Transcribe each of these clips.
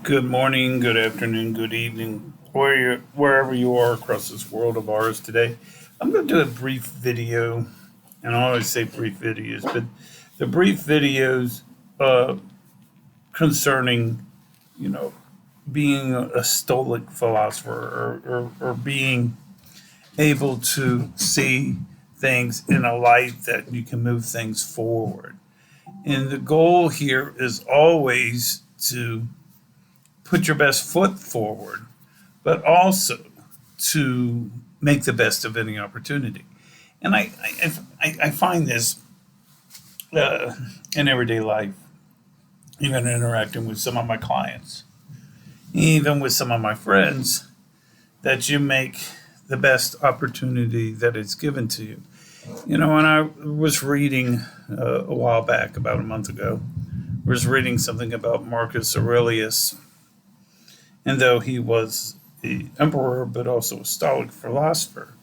Good morning, good afternoon, good evening, wherever you are across this world of ours today. I'm going to do a brief video, and I always say brief videos, but the brief videos uh, concerning, you know, being a stoic philosopher or being able to see things in a light that you can move things forward. And the goal here is always to put your best foot forward, but also to make the best of any opportunity. And I find this in everyday life, even interacting with some of my clients, even with some of my friends, that you make the best opportunity that is given to you. And I was reading a while back, about a month ago, was reading something about Marcus Aurelius, and though he was the emperor but also a Stoic philosopher,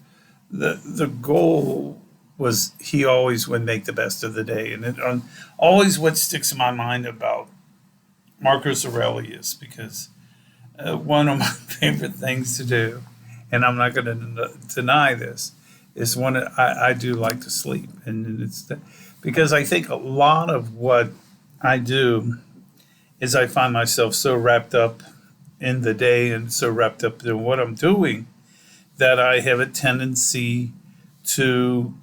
the goal was he always would make the best of the day. And always what sticks in my mind about Marcus Aurelius, because one of my favorite things to do, and I'm not going to deny this, is when I do like to sleep. And because I think a lot of what I do is I find myself so wrapped up in the day and so wrapped up in what I'm doing that I have a tendency to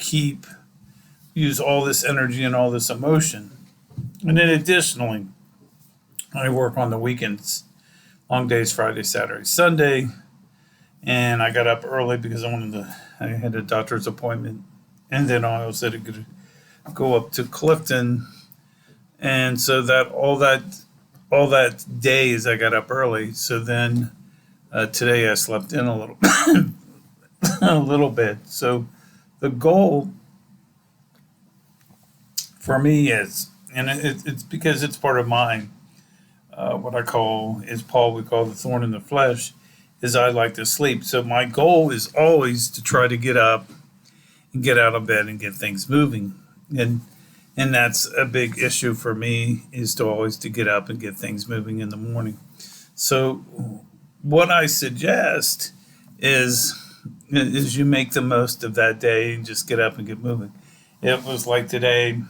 use all this energy and all this emotion. And then additionally, I work on the weekends, long days, Friday, Saturday, Sunday. And I got up early because I had a doctor's appointment. And then I also had to go up to Clifton. And so all that day is I got up early. So then today I slept in a little a little bit. So the goal for me is, and it's because it's part of mine, what I call, is Paul would call the thorn in the flesh, is I like to sleep. So my goal is always to try to get up and get out of bed and get things moving. And that's a big issue for me, is to always to get up and get things moving in the morning. So what I suggest is is you make the most of that day and just get up and get moving. It was like today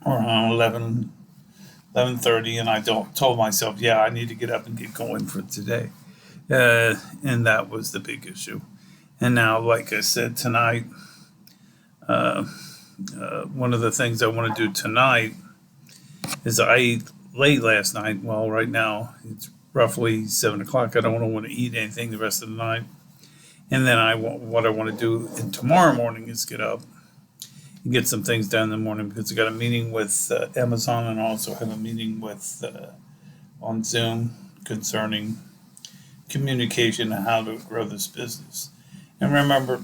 around 11:30, and I told myself, yeah, I need to get up and get going for today. And that was the big issue. And now, like I said, tonight, one of the things I want to do tonight is I ate late last night. Well, right now it's roughly 7 o'clock. I don't want to eat anything the rest of the night. And then what I want to do tomorrow morning is get up and get some things done in the morning, because I got a meeting with Amazon, and also have a meeting with on Zoom concerning communication and how to grow this business. And remember,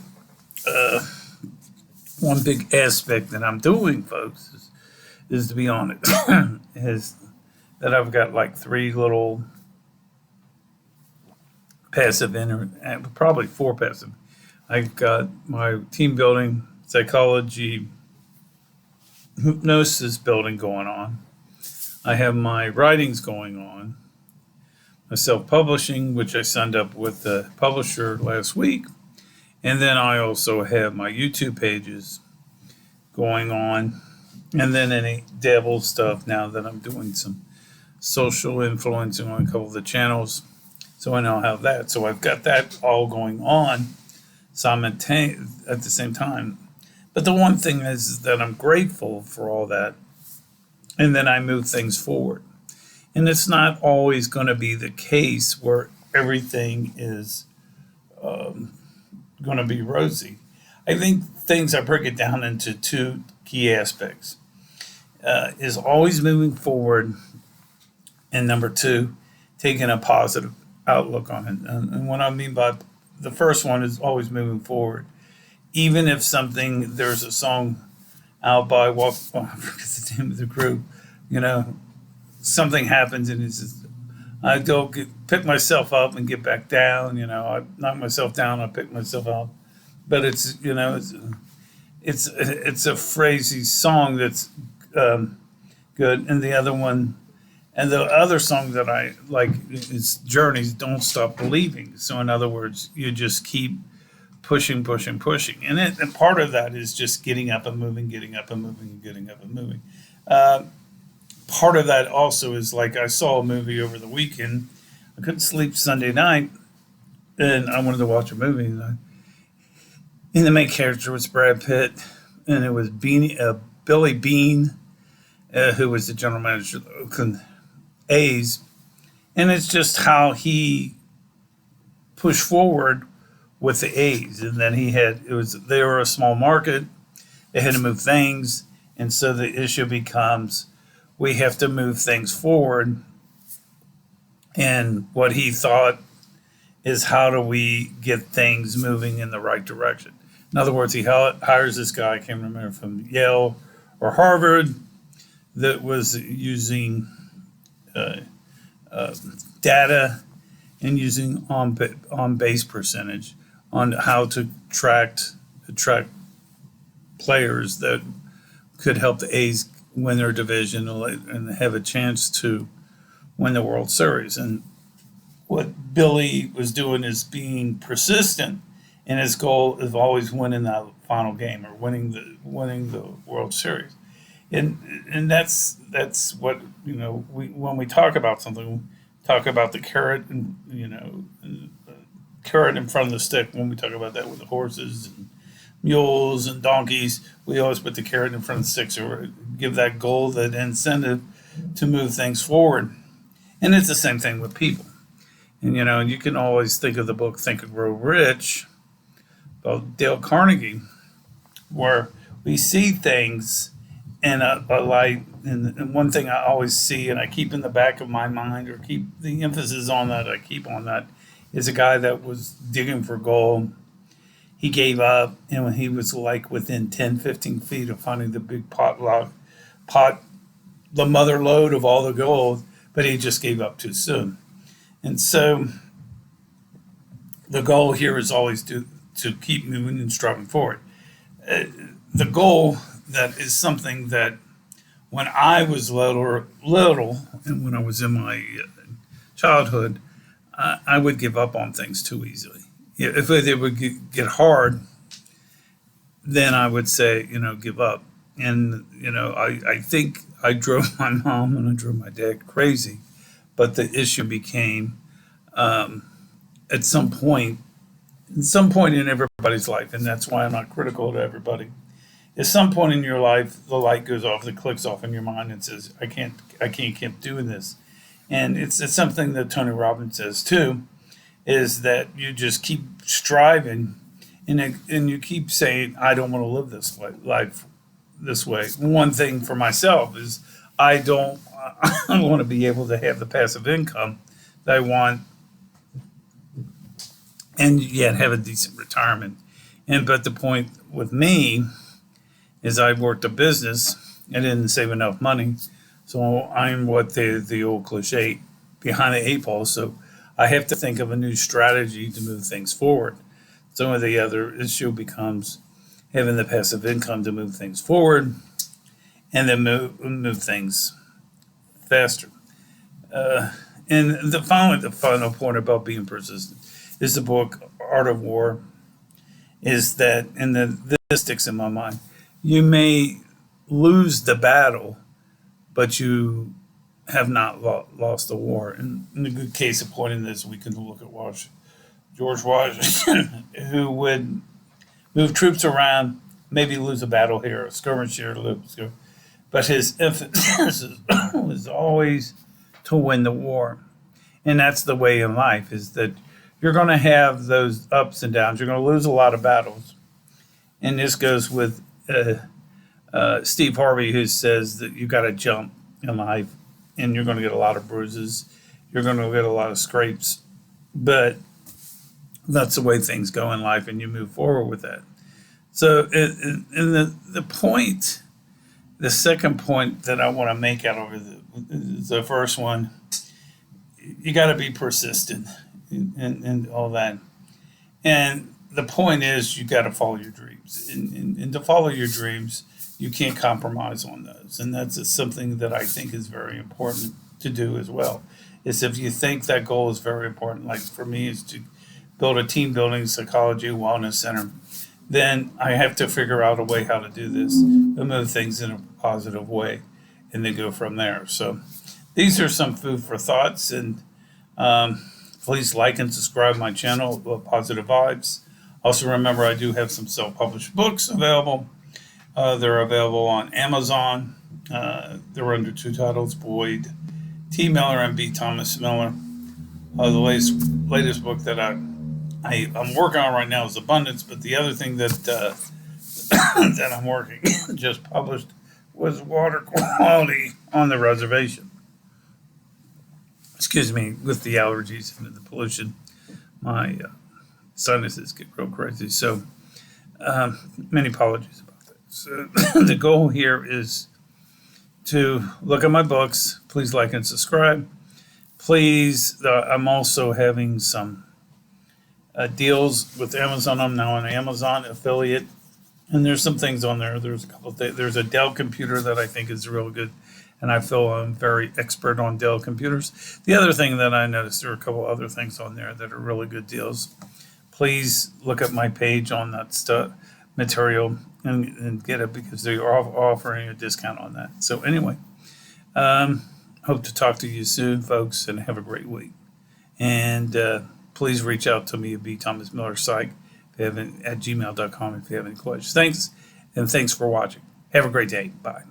one big aspect that I'm doing, folks, is to be honest, is that I've got like three little passive, probably four passive. I've got my team building, psychology, hypnosis building going on. I have my writings going on, my self-publishing, which I signed up with the publisher last week. And then I also have my YouTube pages going on. And then any dabble stuff now that I'm doing some social influencing on a couple of the channels. So I know how that. So I've got that all going on simultaneously at the same time. But the one thing is that I'm grateful for all that. And then I move things forward. And it's not always going to be the case where everything is going to be rosy. I think I break it down into two key aspects. Is always moving forward, and number two, taking a positive outlook on it. And what I mean by the first one is always moving forward. Even if there's a song out by, I forget the name of the group, something happens, and it's just, I go pick myself up and get back down. I knock myself down, I pick myself up. But it's a phrasey song that's good. And the other one, And the other song that I like is Journey's "Don't Stop Believing." So in other words, you just keep pushing, pushing, pushing, and part of that is just getting up and moving, getting up and moving, getting up and moving. Uh, Part of that also is like I saw a movie over the weekend. I couldn't sleep Sunday night, and I wanted to watch a movie. And the main character was Brad Pitt, and it was Billy Bean, who was the general manager of the Oakland A's, and it's just how he pushed forward with the A's, and then they were a small market, they had to move things, and so the issue becomes we have to move things forward, and what he thought is how do we get things moving in the right direction. In other words, he hires this guy, I can't remember from Yale or Harvard, that was using uh, uh, data and using on base percentage on how to attract players that could help the A's win their division and have a chance to win the World Series. And what Billy was doing is being persistent, and his goal is always winning that final game or winning the World Series. And that's what we when we talk about something, we talk about the carrot and carrot in front of the stick. When we talk about that with the horses and mules and donkeys, we always put the carrot in front of the stick or give that goal, that incentive to move things forward. And it's the same thing with people. And you can always think of the book Think and Grow Rich about Dale Carnegie, where we see things in a light. And one thing I always see, and I keep in the back of my mind, or keep the emphasis on that, I keep on that, is a guy that was digging for gold. He gave up, and when he was like within 10, 15 feet of finding the big pot, the mother lode of all the gold, but he just gave up too soon. And so the goal here is always to keep moving and striving forward. The goal that is something that when I was little, and when I was in my childhood, I would give up on things too easily. If they would get hard, then I would say, give up. And, I think I drove my mom and I drove my dad crazy. But the issue became at some point in everybody's life, and that's why I'm not critical to everybody. At some point in your life, the light goes off, the clicks off in your mind, and says, I can't keep doing this. And it's something that Tony Robbins says too, is that you just keep striving, and you keep saying, I don't want to live this life this way. One thing for myself is I want to be able to have the passive income that I want, and yet have a decent retirement. But the point with me is I worked a business. I didn't save enough money, so I'm what the old cliche, behind the eight ball. So I have to think of a new strategy to move things forward. Some of the other issue becomes having the passive income to move things forward, and then move things faster. And the final point about being persistent is the book Art of War. Is that, and this sticks in my mind, you may lose the battle, but you have not lost the war. And in a good case of point in this, we can look at George Washington, who would move troops around, maybe lose a battle here, a skirmish here, but his emphasis was always to win the war. And that's the way in life, is that you're going to have those ups and downs. You're going to lose a lot of battles. And this goes with Steve Harvey, who says that you got to jump in life, and you're going to get a lot of bruises. You're going to get a lot of scrapes. But that's the way things go in life, and you move forward with that. So, and the second point that I want to make out of the first one, you got to be persistent and all that. And the point is, you got to follow your dreams. And to follow your dreams, you can't compromise on those. And that's something that I think is very important. to do as well. Is if you think that goal is very important, like for me, is to build a team building psychology wellness center, then I have to figure out a way how to do this and move things in a positive way and then go from there. So these are some food for thoughts, and please like and subscribe my channel, Positive Vibes. Also remember I do have some self-published books available. They're available on Amazon. They're under two titles, Boyd T. Miller and B. Thomas Miller. The latest book that I'm working on right now is Abundance, but the other thing that that I'm working just published was Water Quality on the Reservation. Excuse me, with the allergies and the pollution, my sinuses get real crazy. So many apologies about that. So the goal here is to look at my books. Please like and subscribe. Please, I'm also having some deals with Amazon. I'm now an Amazon affiliate, and there's some things on there. There's a couple of things. There's a Dell computer that I think is real good, and I feel I'm very expert on Dell computers. The other thing that I noticed, there are a couple other things on there that are really good deals. Please look at my page on that stuff material and get it, because they are offering a discount on that. So anyway, hope to talk to you soon, folks, and have a great week. And please reach out to me at B. Thomas Miller Psych at gmail.com if you have any questions. Thanks, and thanks for watching. Have a great day. Bye.